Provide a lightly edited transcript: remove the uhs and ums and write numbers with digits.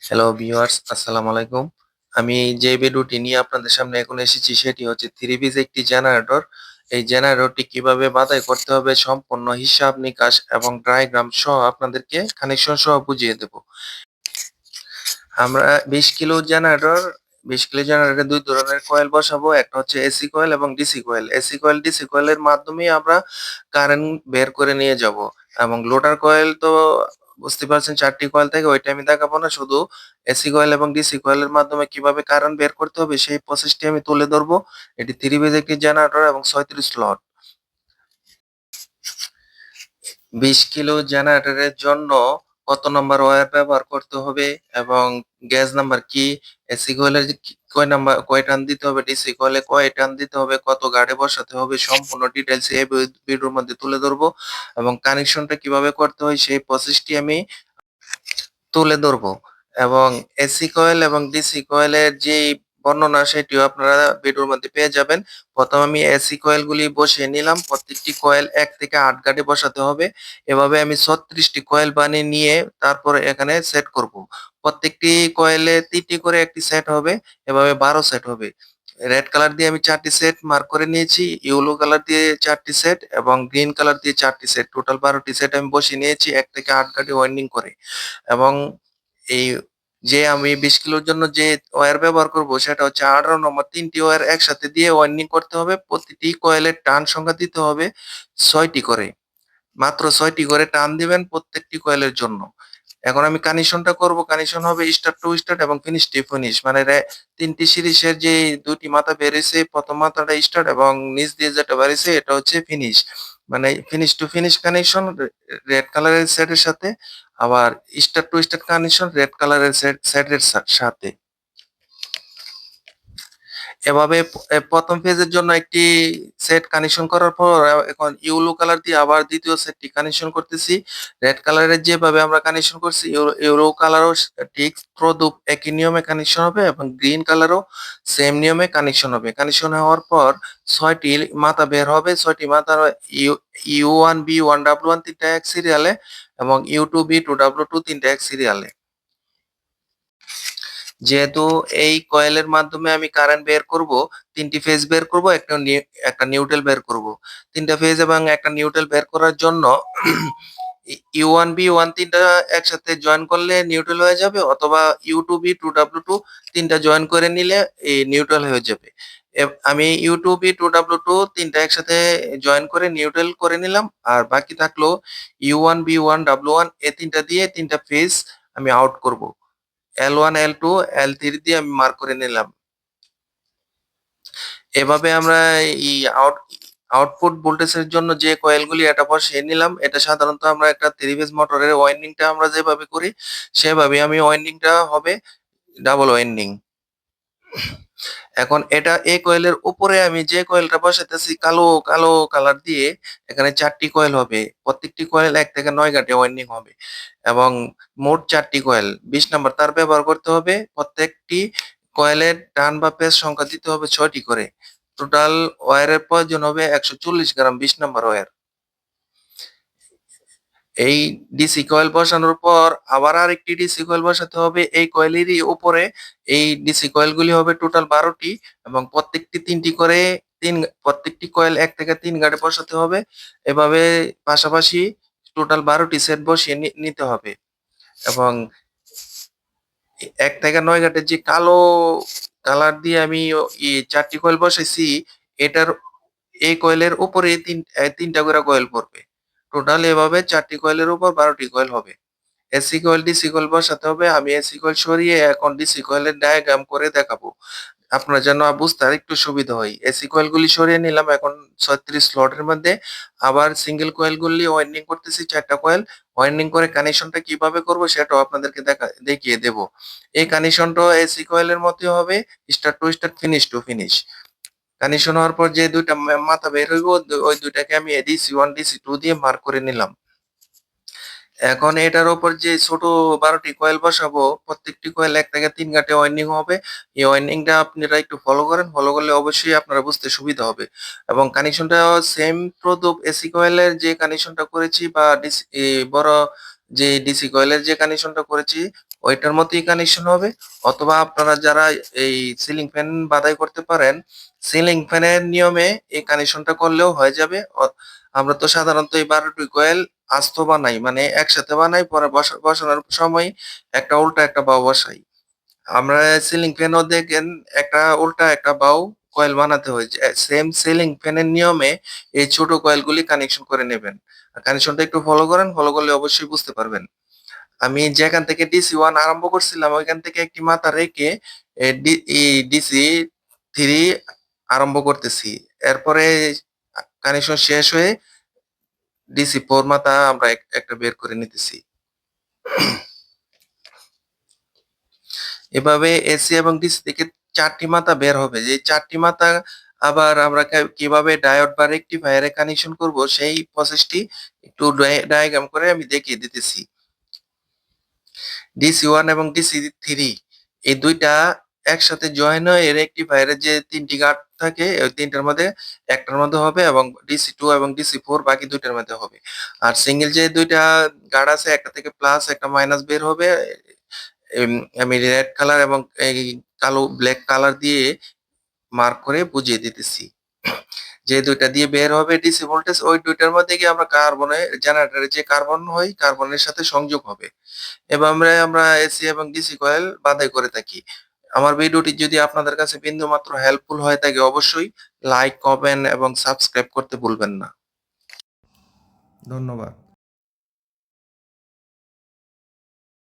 Hello viewers, আসসালামু আলাইকুম। আমি যে ভিডিওটি নিয়ে আপনাদের সামনে এখন এসেছি সেটি হচ্ছে থ্রি পিস একটি জেনারেটর। এই জেনারেটরটি কিভাবে বাছাই করতে হবে সম্পূর্ণ হিসাব নিকাশ এবং ডায়াগ্রাম সহ আপনাদেরকে কানেকশন সহ বুঝিয়ে দেব। আমরা ২০ কিলো জেনারেটর ২০ কিলো জেনারেটরে ২ ধরনের কয়েল বসাবো। একটা হচ্ছে এসি কয়েল এবং DC coil. AC coil, DC কয়েলের মাধ্যমেই আমরা কারেন্ট বের করে নিয়ে যাবো। এবং লোডার কয়েল তো বুঝতে পারছেন ৪ টি কয়েল থাকে, ওইটা আমি দেখাবো না। শুধু এসি কয়েল এবং ডিসি কয়েলের মাধ্যমে কিভাবে কারেন্ট বের করতে হবে সেই প্রসেসটি আমি তুলে ধরবো। এটি 3 ফেজ একটি জেনারেটর এবং ৩৬ স্লট। ২০ কিলো জেনারেটরের জন্য কত নম্বর ওয়্যার ব্যবহার করতে হবে এবং গ্যাস নাম্বার কি, এসি কয়েলের কয় নাম্বার, কয় টার্ন দিতে হবে, ডিসি কয়েলে কয় টার্ন দিতে হবে, কত গার্ডে বসাতে হবে সম্পূর্ণ ডিটেইলস এই ভিডিওর মধ্যে তুলে ধরবো এবং কানেকশনটা কিভাবে করতে হয় সেই প্রসেসটি আমি তুলে ধরবো এবং এসি কয়েল এবং ডিসি কয়েলের যে বর্ণনা সেটিও আপনারা ভিডিওর মধ্যে পেয়ে যাবেন। প্রথম আমি এসি কয়েলগুলি বসিয়ে নিলাম। প্রত্যেকটি কয়েল ১ থেকে ৮ গাঁটে বসাতে হবে। এভাবে আমি ৩৬টি কয়েল বানিয়ে নিয়ে তারপরে এখানে সেট করব। প্রত্যেকটি কয়েলে ৩টি করে একটি সেট হবে। এভাবে ১২ সেট হবে। রেড কালার দিয়ে আমি ৪ টি সেট মার্ক করে নিয়েছি, ইয়েলো কালার দিয়ে ৪ টি সেট এবং গ্রিন কালার দিয়ে ৪ টি সেট। টোটাল ১২ টি সেট আমি বসিয়ে নিয়েছি ১ থেকে ৮ গাঁটে ওয়াইন্ডিং করে। এবং এই যে আমি ২০ কিলোর জন্য যে ওয়্যার ব্যবহার করব সেটা হচ্ছে ১৮ নম্বর ৩ টি ওয়্যার একসাথে দিয়ে ওয়াইন্ডিং করতে হবে। প্রতিটি কয়েলের টার্ন সংখ্যা দিতে হবে ৬ টি করে। মাত্র ৬ টি করে টার্ন দিবেন প্রত্যেকটি কয়েলের জন্য। এখন আমি কানেকশনটা করব। কানেকশন হবে স্টার্ট টু স্টার্ট এবং ফিনিশ টু ফিনিশ। মানে ৩ টি সিরিজের যে ২ টি মাথা বের হইছে, ১ম মাথাটা স্টার্ট এবং নিচ দিয়ে যেটা বের হইছে এটা হচ্ছে ফিনিশ। মানে finish to finish connection red কালারের সেটের সাথে, আবার start to start connection red কালারের সেটের সাথে। এভাবে ১ম ফেজের জন্য একটি সেট কানেকশন করার পর এখন ইয়েলো কালার দিয়ে আবার ২য় সেটটি কানেকশন করতেছি। রেড কালারের যেভাবে আমরা কানেকশন করছি ইয়েলো কালারও ঠিক তদ্রূপ একই নিয়মে কানেকশন হবে এবং গ্রিন কালারও সেম নিয়মে কানেকশন হবে। কানেকশন হওয়ার পর ৬ টি মাথা বের হবে। ৬ টি মাথার U1, B1, W1 ৩ টা এক সিরিয়ালে এবং U2, B2, W2 ৩ টা এক সিরিয়ালে। যেহেতু এই কয়েলের মাধ্যমে আমি কারেন্ট বের করব, ৩ টি ফেজ বের করব, একটা নিউট্রাল বের করব। ৩ টা ফেজ এবং একটা নিউট্রাল বের করার জন্য U1, B1 ৩ টা একসাথে জয়েন করলে নিউট্রাল হয়ে যাবে, অথবা U2, B2, W2 ৩ টা জয়েন করে নিলে নিউট্রাল হয়ে যাবে। আমি U2, B2, W2 ৩ টা একসাথে জয়েন করে নিউট্রাল করে নিলাম। আর বাকি থাকলো U1, B1, W1 এই ৩ টা দিয়ে ৩ টা ফেজ আমি আউট করব। L1, L2, L3 দিয়ে আমি মার্ক করে নিলাম। এভাবে আমরা এই আউটপুট ভোল্টেজের জন্য যে কয়েলগুলি এটা বসিয়ে নিলাম, এটা সাধারণত আমরা একটা 3 ফেজ মোটরের ওয়াইন্ডিংটা আমরা যেভাবে করি সেভাবে আমি ওয়াইন্ডিংটা হবে ডাবল ওয়াইন্ডিং। এখন এই কয়েলের উপরে আমি যে কয়েলটা বসাইতেছি কালো কালো কালার দিয়ে, এখানে ৪ টি কয়েল হবে। প্রত্যেকটি কয়েল ১ থেকে ৯ গাঁটে ওয়াইন্ডিং হবে এবং মোট ৪ টি কয়েল ২০ নাম্বার তার ব্যবহার করতে হবে। প্রত্যেকটি কয়েলের টার্ন বা পেজ সংখ্যা দিতে হবে ৬ টি করে। টোটাল ওয়্যারের প্রয়োজন হবে ১৪০ গ্রাম ২০ নাম্বার ওয়্যার। এই ডিসি কয়েল বসানোর পর আবার আরেকটি ডিসি কয়েল বসাতে হবে এই কয়েলেরই উপরে। এই ডিসি কয়েলগুলি হবে টোটাল ১২ টি এবং প্রত্যেকটি ৩ টি করে প্রত্যেকটি কয়েল ১ থেকে ৩ গাঁটে বসাতে হবে। এভাবে পাশাপাশি টোটাল ১২ টি সেট বসিয়ে নিতে হবে এবং ১ থেকে ৯ গাঁটের যে কালো কালার দিয়ে আমি ৪ টি কয়েল বসাইছি, এটার এই কয়েলের উপরে ৩ টা করে কয়েল পড়বে। টোটাল এভাবে ৪ টি কয়েলের উপর ১২ টি কয়েল হবে। এসি কয়েল, ডিসি কয়েল বসাতে হবে। আমি এসি কয়েল সরিয়ে এখন ডিসি কয়েলের ডায়াগ্রাম করে দেখাবো। আপনার যেন বুঝতে আরেকটু সুবিধা হয়। এসি কয়েলগুলি সরিয়ে নিলাম। এখন ৩৬ স্লটের মধ্যে আবার সিঙ্গেল কয়েলগুলি ওয়াইন্ডিং করতেছি ৪ টা কয়েল। ওয়াইন্ডিং করে কানেকশনটা কিভাবে করব সেটাও আপনাদেরকে দেখিয়ে দেব। এই কানেকশনটাও এসি কয়েলের মতই হবে। Start to start, finish to finish. Connection হওয়ার পর যে ২ টা মাথা বের হইব ওই ২ টাকে আমি DC1, DC2 দিয়ে মার্ক করে নিলাম। এখন এটার উপর যে ছোট ১২ টি কয়েল বসাবো, প্রত্যেকটি কয়েল ১ থেকে ৩ গাঁটে ওয়াইন্ডিং হবে। এই ওয়াইন্ডিংটা আপনারা একটু ফলো করেন। ফলো করলে অবশ্যই আপনারা বুঝতে সুবিধা হবে। এবং কানেকশনটা সেম প্রদূপ এসি কয়েলের যে কানেকশনটা করেছি বা বড় যে ডিসি কয়েলের যে কানেকশনটা করেছি ওইটার মতোই কানেকশন হবে। অথবা আপনারা যারা এই সিলিং ফ্যান বাছাই করতে পারেন, সিলিং ফ্যানের নিয়মে এই কানেকশনটা করলেও হয়ে যাবে। আমরা তো সাধারণত এই 12টি কয়েল আস্ত বানাই, মানে একসাথে বানাই, পরে বসানোর সময় একটা উল্টা একটা বাউ বসাই। আমরা সিলিং ফ্যানও দেখেন একটা উল্টা একটা বাউ কয়েল বানাতে হয়। সেম সিলিং ফ্যানের নিয়মে এই ছোট কয়েলগুলি কানেকশন করে নেবেন। কানেকশনটা একটু ফলো করেন, ফলো করলে অবশ্যই বুঝতে পারবেন। আমি যেখান থেকে ডিসি 1 আরম্ভ করছিলাম ওইখান থেকে একটি মাথা রেখে ডিসি 3 আরম্ভ করতেছি। এরপরে কানেকশন শেষ হয়ে ডিসি 4 মাথা আমরা একটা বের করে নিতেছি। এভাবে এসি এবং ডিসি থেকে 4টি মাথা বের হবে। যে 4টি মাথা আবার আমরা কিভাবে ডায়োড বা রেকটিফায়ার এ কানেকশন করব সেই প্রসেসটি একটু ডায়াগ্রাম করে আমি দেখিয়ে দিতেছি। ডিসি 1 এবং ডিসি 3 এই 2টা একসাথে জয়েন হয়ে রেকটিফায়ারের যে 3টি গার্ড থাকে ওই 3টার মধ্যে একটার মধ্যে হবে এবং ডিসি 2 এবং ডিসি 4 বাকি 2টার মধ্যে হবে। আর সিঙ্গেল যে 2টা গার্ড আছে একটা থেকে প্লাস একটা মাইনাস বের হবে। আমি রেড কালার এবং এই কালো ব্ল্যাক কালার দিয়ে মার্ক করে বুঝিয়ে দিতেছি। যে 2টা দিয়ে বের হবে ডিসি ভোল্টেজ ওই 2টার মধ্যে গিয়ে আমরা জেনারেটরে যে কার্বন হয় কার্বনের সাথে সংযোগ হবে। এভাবে আমরা এসি এবং ডিসি কয়েল বাছাই করে থাকি। আমার ভিডিওটি যদি আপনাদের কাছে বিন্দুমাত্র হেল্পফুল হয়ে থাকে অবশ্যই লাইক, কমেন্ট এবং সাবস্ক্রাইব করতে ভুলবেন না। ধন্যবাদ।